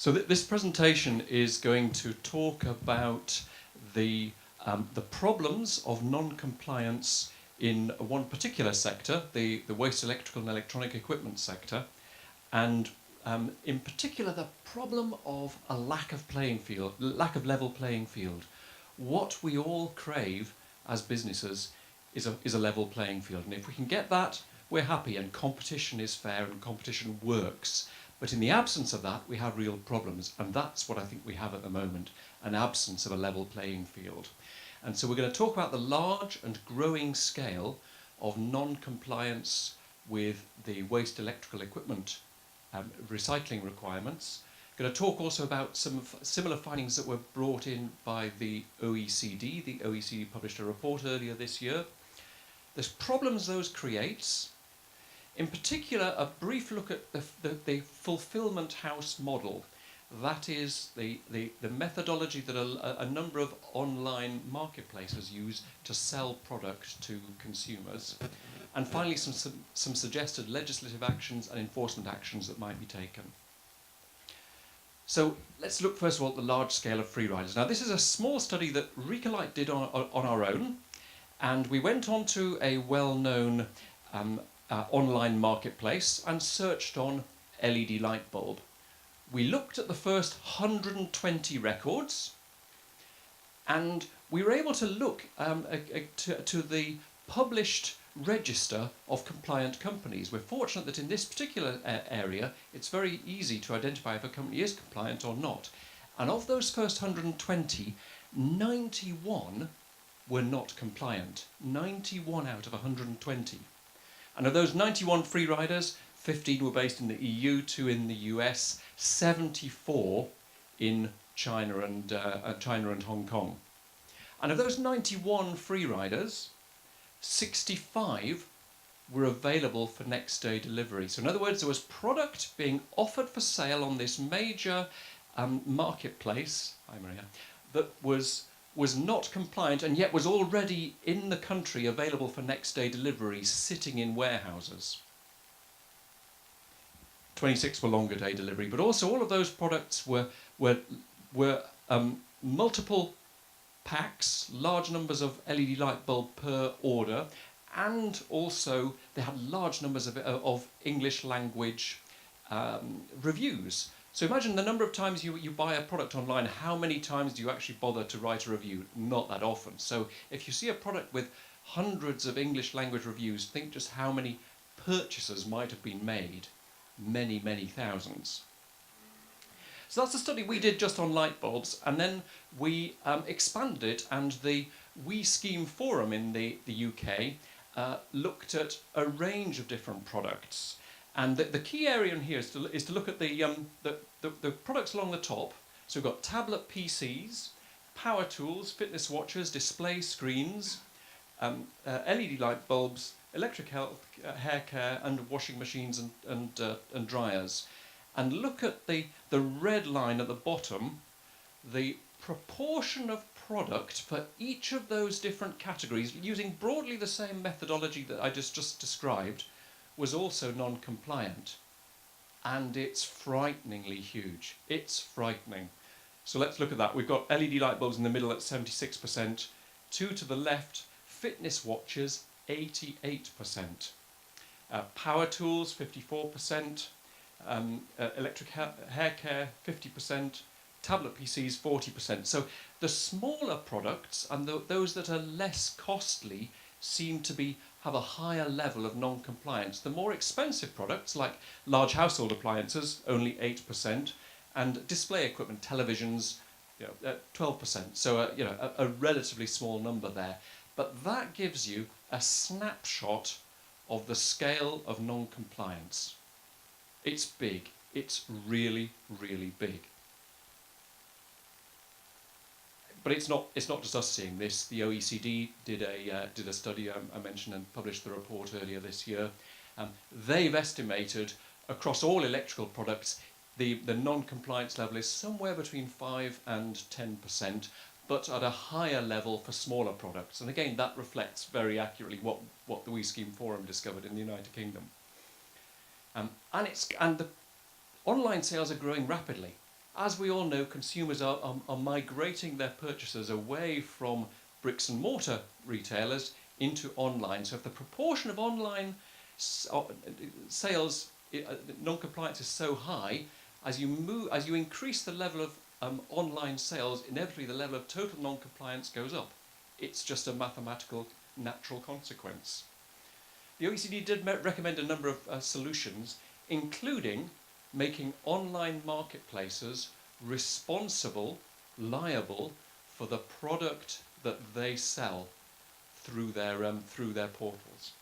So this presentation is going to talk about the problems of non-compliance in one particular sector, the waste electrical and electronic equipment sector, and in particular the problem of a lack of level playing field. What we all crave as businesses is a level playing field, and if we can get that, we're happy, and competition is fair and competition works. But in the absence of that, we have real problems, and that's what I think we have at the moment, an absence of a level playing field. And so we're going to talk about the large and growing scale of non-compliance with the waste electrical equipment recycling requirements. We're going to talk also about some similar findings that were brought in by the OECD. The OECD published a report earlier this year. There's problems those creates. In particular, a brief look at the fulfillment house model. That is the methodology that a number of online marketplaces use to sell products to consumers. And finally, some suggested legislative actions and enforcement actions that might be taken. So let's look first of all at the large scale of free riders. Now this is a small study that Recolite did on our own, and we went on to a well-known online marketplace and searched on LED light bulb. We looked at the first 120 records, and we were able to look to the published register of compliant companies. We're fortunate that in this particular area it's very easy to identify if a company is compliant or not. And of those first 120, 91 were not compliant. 91 out of 120. And of those 91 free riders, 15 were based in the EU, 2 in the US, 74 in China and Hong Kong. And of those 91 free riders, 65 were available for next day delivery. So in other words, there was product being offered for sale on this major marketplace, hi Maria, that was not compliant and yet was already in the country available for next day delivery, sitting in warehouses. 26 were longer day delivery, but also all of those products were multiple packs, large numbers of LED light bulb per order, and also they had large numbers of English language reviews. So imagine the number of times you buy a product online, how many times do you actually bother to write a review? Not that often. So if you see a product with hundreds of English language reviews, think just how many purchases might have been made. Many, many thousands. So that's the study we did just on light bulbs, and then we expanded it, and the We Scheme Forum in the UK looked at a range of different products. And the key area in here is to look at the products along the top. So we've got tablet PCs, power tools, fitness watches, display screens, LED light bulbs, electric hair care, and washing machines and dryers. And look at the red line at the bottom, the proportion of product for each of those different categories, using broadly the same methodology that I just described, was also non-compliant. And it's frighteningly huge. It's frightening. So let's look at that. We've got LED light bulbs in the middle at 76%, 2 to the left, fitness watches, 88%. Power tools, 54%. Electric hair care, 50%. Tablet PCs, 40%. So the smaller products and those that are less costly seem to have a higher level of non-compliance. The more expensive products, like large household appliances, only 8%, and display equipment, televisions, 12%. So a relatively small number there. But that gives you a snapshot of the scale of non-compliance. It's big. It's really, really big. But it's not just us seeing this. The OECD did a study I mentioned and published the report earlier this year. They've estimated across all electrical products the non-compliance level is somewhere between 5 and 10%, but at a higher level for smaller products. And again, that reflects very accurately what the We Scheme Forum discovered in the United Kingdom. And the online sales are growing rapidly. As we all know, consumers are migrating their purchases away from bricks and mortar retailers into online. So if the proportion of online sales, non-compliance is so high, as you increase the level of online sales, inevitably the level of total non-compliance goes up. It's just a mathematical, natural consequence. The OECD did recommend a number of solutions, including making online marketplaces responsible, liable for the product that they sell through their portals.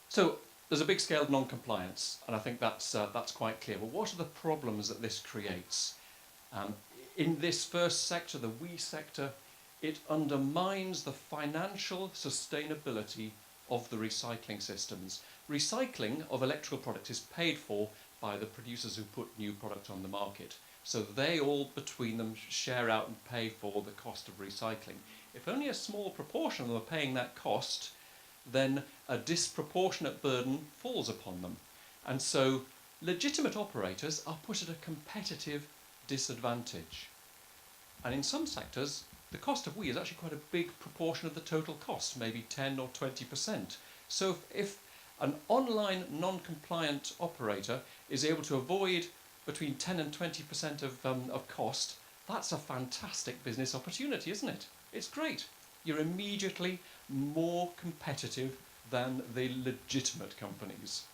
So there's a big scale of non-compliance, and I think that's quite clear. But what are the problems that this creates? In this first sector, the we sector, it undermines the financial sustainability of the recycling systems. Recycling of electrical products is paid for by the producers who put new product on the market. So they all between them share out and pay for the cost of recycling. If only a small proportion of them are paying that cost, then a disproportionate burden falls upon them. And so legitimate operators are put at a competitive disadvantage. And in some sectors, the cost of we is actually quite a big proportion of the total cost, maybe 10 or 20%. So if an online non-compliant operator is able to avoid between 10 and 20% of cost, that's a fantastic business opportunity, isn't it? It's great. You're immediately more competitive than the legitimate companies.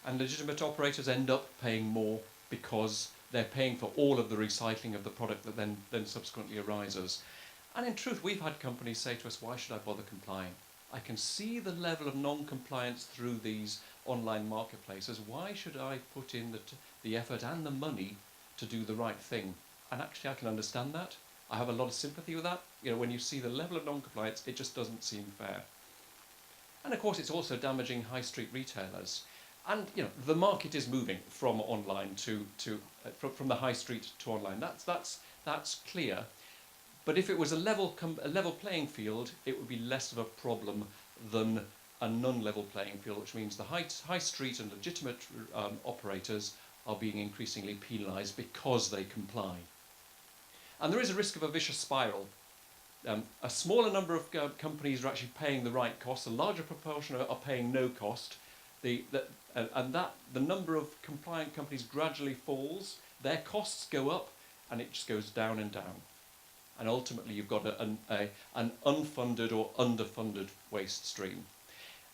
And legitimate operators end up paying more because they're paying for all of the recycling of the product that then subsequently arises. And in truth, we've had companies say to us, why should I bother complying? I can see the level of non-compliance through these online marketplaces. Why should I put in the effort and the money to do the right thing? And actually, I can understand that. I have a lot of sympathy with that. When you see the level of non-compliance, it just doesn't seem fair. And of course, it's also damaging high street retailers. And the market is moving from online from the high street to online. That's clear. But if it was a level playing field, it would be less of a problem than a non-level playing field, which means the high street and legitimate operators are being increasingly penalised because they comply. And there is a risk of a vicious spiral. A smaller number of companies are actually paying the right cost. A larger proportion are paying no cost. The number of compliant companies gradually falls. Their costs go up, and it just goes down and down. And ultimately, you've got an unfunded or underfunded waste stream.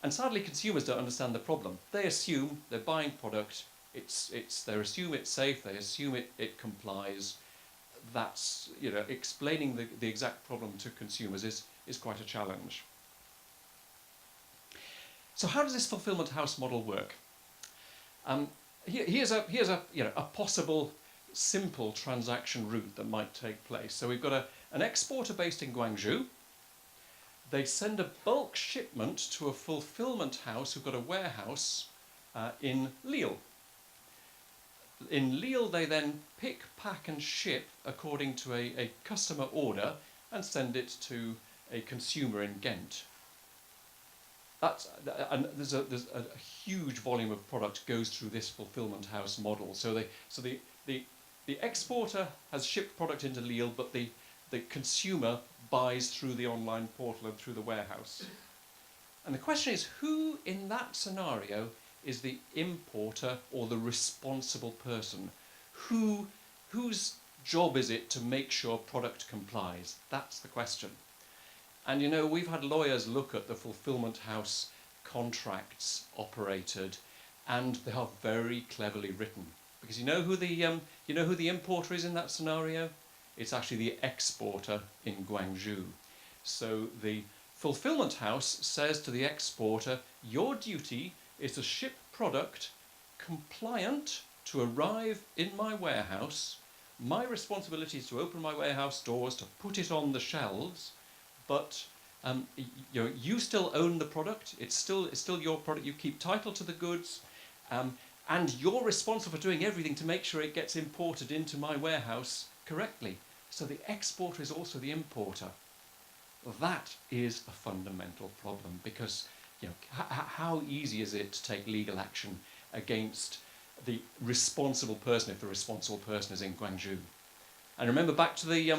And sadly, consumers don't understand the problem. They assume they're buying product. They assume it's safe. They assume it complies. That's explaining the exact problem to consumers is quite a challenge. So how does this fulfillment house model work? Here's a possible simple transaction route that might take place. So we've got an exporter based in Guangzhou. They send a bulk shipment to a fulfillment house who've got a warehouse in Lille. In Lille, they then pick, pack and ship according to a customer order and send it to a consumer in Ghent. There's a huge volume of product goes through this fulfillment house model. So the exporter has shipped product into Lille, but the consumer buys through the online portal and through the warehouse. And the question is, who in that scenario is the importer or the responsible person? Whose job is it to make sure product complies? That's the question. And we've had lawyers look at the fulfillment house contracts operated, and they are very cleverly written. Because you know who the importer is in that scenario? It's actually the exporter in Guangzhou. So the fulfillment house says to the exporter, your duty is to ship product compliant to arrive in my warehouse. My responsibility is to open my warehouse doors, to put it on the shelves, but you still own the product. It's still your product. You keep title to the goods, and you're responsible for doing everything to make sure it gets imported into my warehouse correctly. So the exporter is also the importer. That is a fundamental problem because how easy is it to take legal action against the responsible person if the responsible person is in Guangzhou. And remember back to the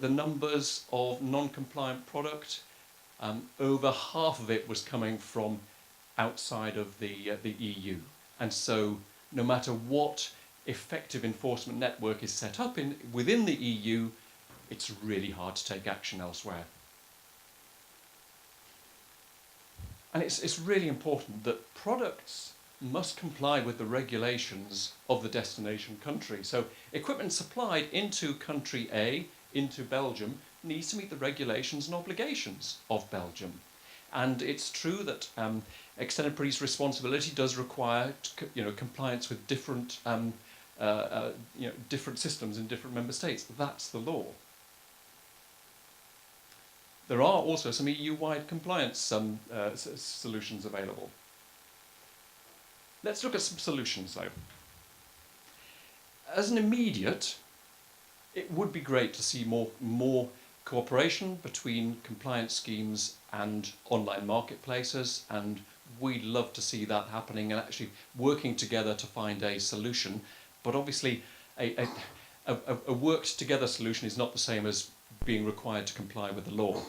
numbers of non-compliant product. Over half of it was coming from outside of the EU, and so no matter what effective enforcement network is set up within the EU, it's really hard to take action elsewhere. And it's really important that products must comply with the regulations of the destination country. So equipment supplied into country A, into Belgium, needs to meet the regulations and obligations of Belgium. And it's true that extended police responsibility does require compliance with different different systems in different member states. That's the law. There are also some EU-wide compliance solutions available. Let's look at some solutions, though. As an immediate, it would be great to see more cooperation between compliance schemes and online marketplaces, and we'd love to see that happening and actually working together to find a solution. But obviously, a worked together solution is not the same as being required to comply with the law.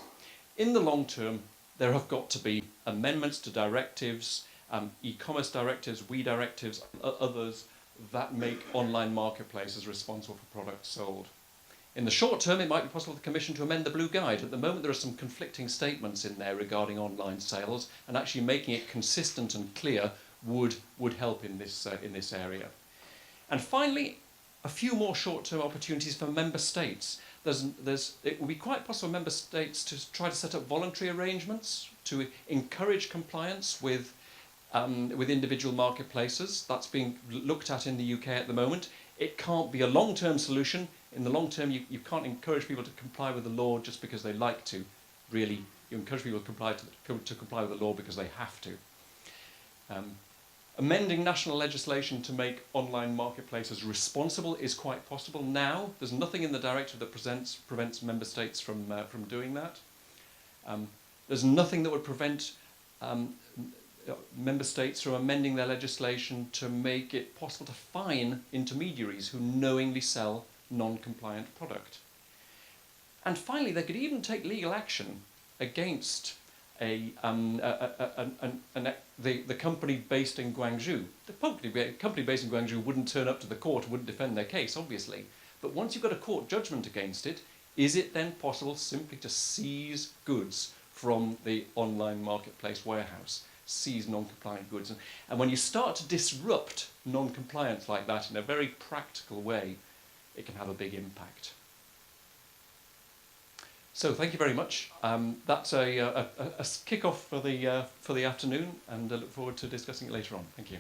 In the long term, there have got to be amendments to directives, e-commerce directives, WE directives, others that make online marketplaces responsible for products sold. In the short term, it might be possible for the Commission to amend the Blue Guide. At the moment, there are some conflicting statements in there regarding online sales, and actually making it consistent and clear would help in this area. And finally, a few more short-term opportunities for member states. It would be quite possible for member states to try to set up voluntary arrangements to encourage compliance with individual marketplaces. That's being looked at in the UK at the moment. It can't be a long-term solution. In the long term, you can't encourage people to comply with the law just because they like to. Really, you encourage people to comply with the law because they have to. Amending national legislation to make online marketplaces responsible is quite possible now. There's nothing in the directive that prevents member states from doing that. There's nothing that would prevent member states from amending their legislation to make it possible to fine intermediaries who knowingly sell non-compliant product. And finally, they could even take legal action against the company based in Guangzhou. The company based in Guangzhou wouldn't turn up to the court, wouldn't defend their case, obviously. But once you've got a court judgment against it, is it then possible simply to seize goods from the online marketplace warehouse? Seize non-compliant goods. And when you start to disrupt non-compliance like that in a very practical way, it can have a big impact. So thank you very much. That's a kick-off for the afternoon, and I look forward to discussing it later on. Thank you.